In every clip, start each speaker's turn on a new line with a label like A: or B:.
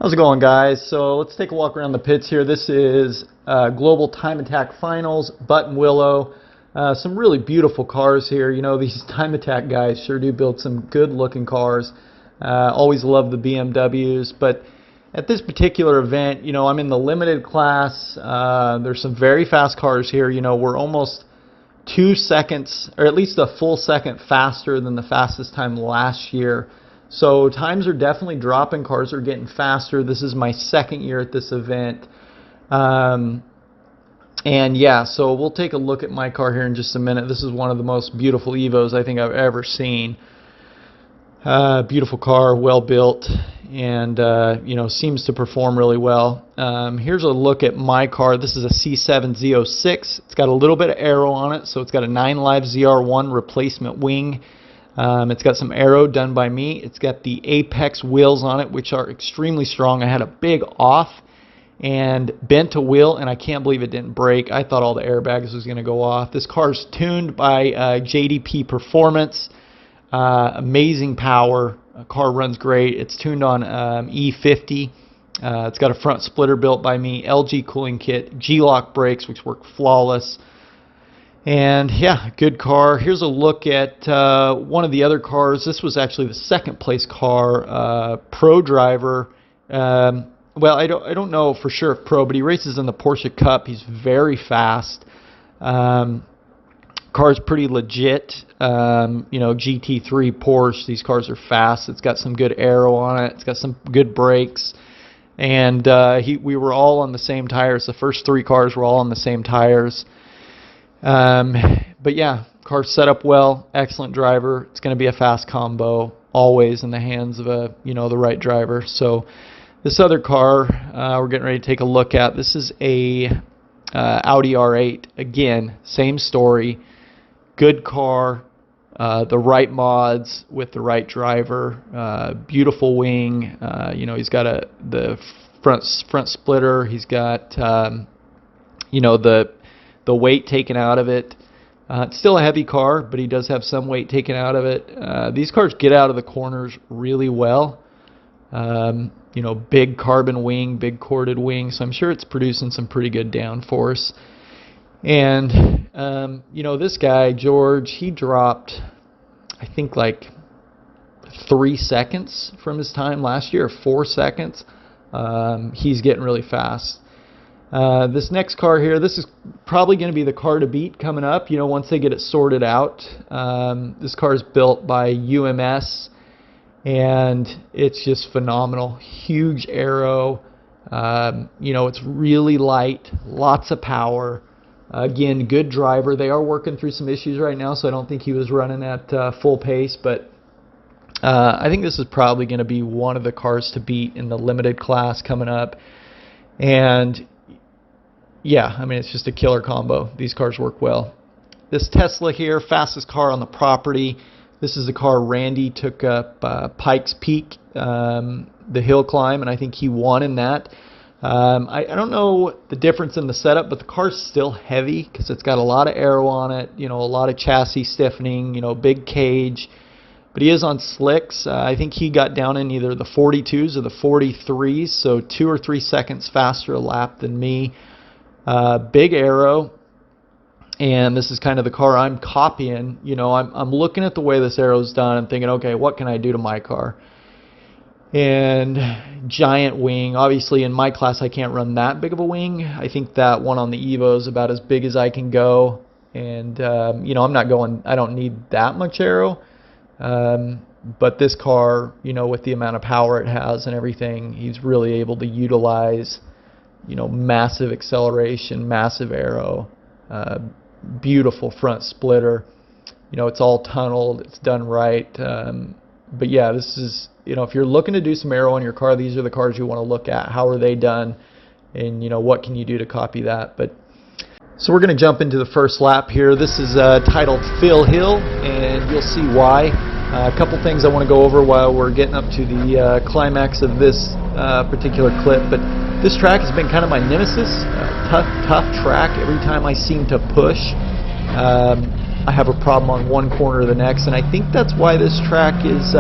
A: How's it going, guys? So let's take a walk around the pits here. This is Global Time Attack Finals, Buttonwillow. Some really beautiful cars here. You know, these Time Attack guys sure do build some good looking cars. Always love the BMWs, but at this particular event, you know, I'm in the limited class. There's some very fast cars here. You know, we're almost 2 seconds, or at least a full second faster than the fastest time last year. So times are definitely dropping. Cars are getting faster. This is my second year at this event. And yeah, so we'll take a look at my car here in just a minute. This is one of the most beautiful Evos I think I've ever seen. Beautiful car, well built, and you know, seems to perform really well. Here's a look at my car. This is a C7 Z06. It's got a little bit of aero on it, so it's got a 9 Live ZR1 replacement wing. It's got some aero done by me. It's got the Apex wheels on it, which are extremely strong. I had a big off and bent a wheel, and I can't believe it didn't break. I thought all the airbags was going to go off. This car's tuned by JDP Performance. Amazing power. The car runs great. It's tuned on E50. It's got a front splitter built by me, LG cooling kit, GLOC brakes, which work flawless. And yeah, good car. Here's a look at one of the other cars. This was actually the second place car. Pro driver. Well, I don't know for sure if pro, but he races in the Porsche Cup. He's very fast. Car's pretty legit. You know, GT3 Porsche. These cars are fast. It's got some good aero on it. It's got some good brakes. And we were all on the same tires. The first 3 cars were all on the same tires. But yeah, car set up well, excellent driver. It's going to be a fast combo, always in the hands of the right driver. So this other car we're getting ready to take a look at. This is a Audi R8. Again, same story. Good car, the right mods with the right driver. Beautiful wing. You know, he's got the front splitter. He's got you know, the weight taken out of it. It's still a heavy car, but he does have some weight taken out of it. These cars get out of the corners really well. You know, big carbon wing, big corded wing, so I'm sure it's producing some pretty good downforce. And you know, this guy George, he dropped, I think, like 3 seconds from his time last year, 4 seconds. He's getting really fast. This next car here, this is probably going to be the car to beat coming up, you know, once they get it sorted out. This car is built by UMS, and it's just phenomenal. Huge aero. You know, it's really light, lots of power. Again, good driver. They are working through some issues right now, so I don't think he was running at full pace, but I think this is probably going to be one of the cars to beat in the limited class coming up. And yeah, I mean, it's just a killer combo. These cars work well. This Tesla here, fastest car on the property. This is the car Randy took up Pikes Peak, the hill climb, and I think he won in that. I don't know the difference in the setup, but the car's still heavy because it's got a lot of aero on it, you know, a lot of chassis stiffening, you know, big cage. But he is on slicks. I think he got down in either the 42s or the 43s, so 2 or 3 seconds faster a lap than me. Big aero, and this is kind of the car I'm copying. You know, I'm looking at the way this aero's done and thinking, okay, what can I do to my car? And giant wing. Obviously, in my class, I can't run that big of a wing. I think that one on the Evo is about as big as I can go. And you know, I don't need that much aero. But this car, you know, with the amount of power it has and everything, he's really able to utilize, you know, massive acceleration, massive aero, beautiful front splitter. You know, it's all tunneled, it's done right. But yeah, this is, you know, if you're looking to do some aero on your car, these are the cars you want to look at. How are they done? And, you know, what can you do to copy that? But so we're going to jump into the first lap here. This is titled Phil Hill, and you'll see why. A couple things I want to go over while we're getting up to the climax of this particular clip. But this track has been kind of my nemesis. Tough track. Every time I seem to push, I have a problem on one corner or the next, and I think that's why this track is,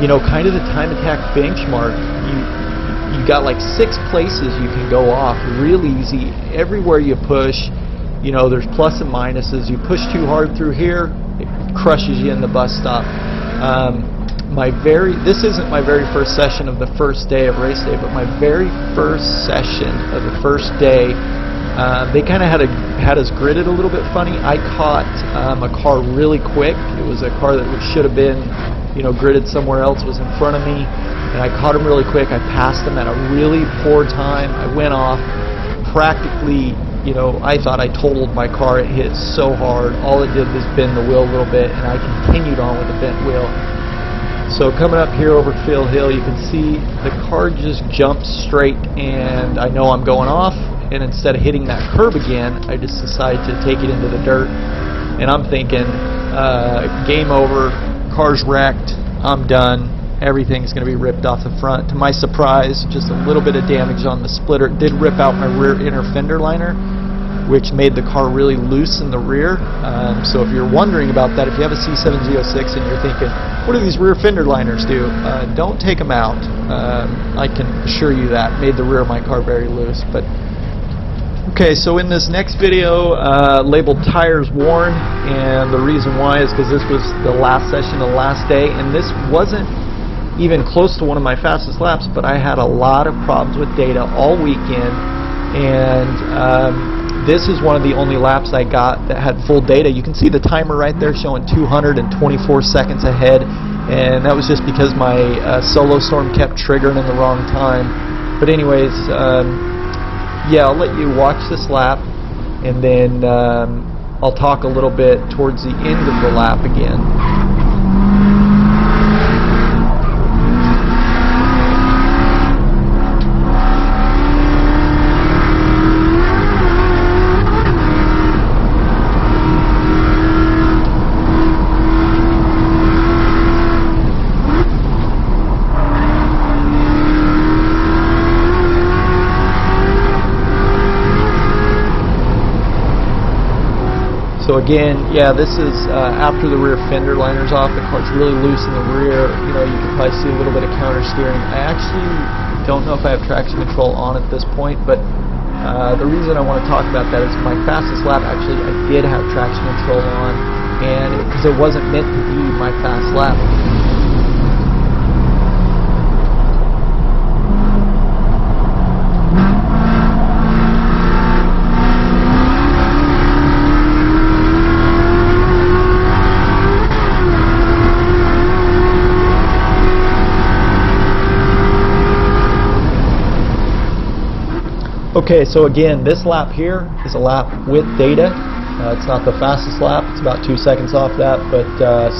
A: you know, kind of the time attack benchmark. you got like 6 places you can go off real easy. Everywhere you push, you know, there's plus and minuses. You push too hard through here, it crushes you in the bus stop. This isn't my very first session of the first day of race day, but my very first session of the first day, they kind of had us gridded a little bit funny. I caught a car really quick. It was a car that should have been, you know, gridded somewhere else, was in front of me, and I caught him really quick. I passed him at a really poor time. I went off practically, you know, I thought I totaled my car. It hit so hard. All it did was bend the wheel a little bit, and I continued on with the bent wheel. So coming up here over Phil Hill, you can see the car just jumped straight, and I know I'm going off, and instead of hitting that curb again, I just decided to take it into the dirt, and I'm thinking, game over, car's wrecked, I'm done, everything's going to be ripped off the front. To my surprise, just a little bit of damage on the splitter. It did rip out my rear inner fender liner, which made the car really loose in the rear. So if you're wondering about that, if you have a C7 Z06 and you're thinking, what do these rear fender liners do? Don't take them out. I can assure you that. Made the rear of my car very loose. But okay, so in this next video, labeled Tires Worn, and the reason why is because this was the last session of the last day, and this wasn't even close to one of my fastest laps, but I had a lot of problems with data all weekend, and this is one of the only laps I got that had full data. You can see the timer right there showing 224 seconds ahead, and that was just because my solo storm kept triggering in the wrong time. But anyways, yeah, I'll let you watch this lap, and then I'll talk a little bit towards the end of the lap again. So again, yeah, this is after the rear fender liner's off. The car's really loose in the rear. You know, you can probably see a little bit of counter steering. I actually don't know if I have traction control on at this point, but the reason I want to talk about that is my fastest lap, actually, I did have traction control on, and because it wasn't meant to be my fast lap. Okay, so again, this lap here is a lap with data. It's not the fastest lap, it's about 2 seconds off that, but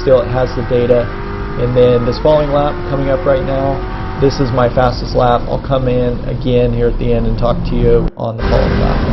A: still it has the data. And then this following lap coming up right now, this is my fastest lap. I'll come in again here at the end and talk to you on the following lap.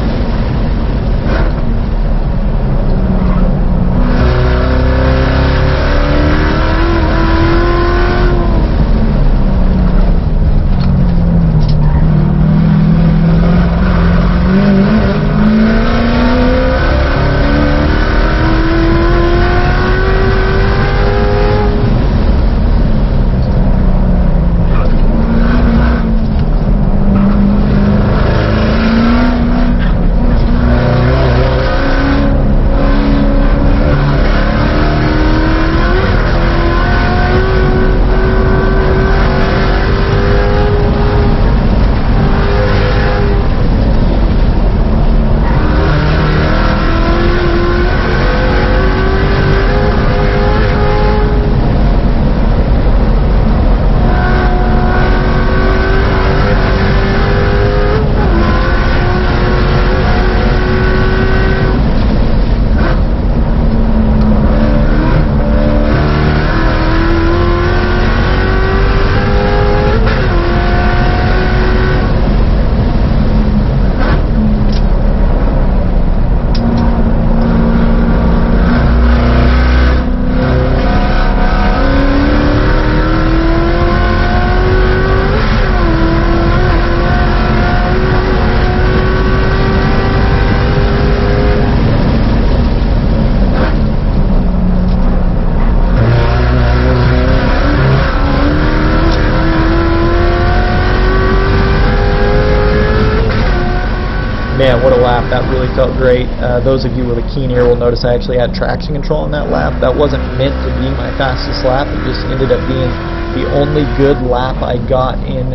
A: man, what a lap. That really felt great. Those of you with a keen ear will notice I actually had traction control on that lap. That wasn't meant to be my fastest lap. It just ended up being the only good lap I got in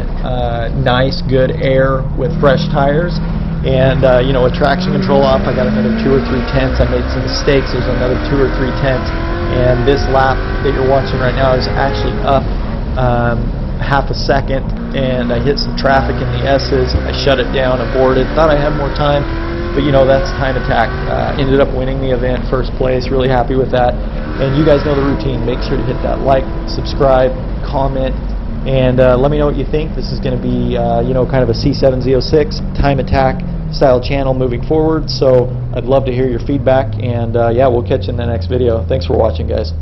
A: nice, good air with fresh tires. And, you know, with traction control off, I got another 2 or 3 tenths. I made some mistakes. There's another 2 or 3 tenths. And this lap that you're watching right now is actually up half a second. And I hit some traffic in the S's. I shut it down, aborted. Thought I had more time. But, you know, that's time attack. Ended up winning the event, first place. Really happy with that. And you guys know the routine. Make sure to hit that like, subscribe, comment, and let me know what you think. This is going to be, you know, kind of a C7Z06 time attack style channel moving forward. So I'd love to hear your feedback, and yeah, we'll catch you in the next video. Thanks for watching, guys.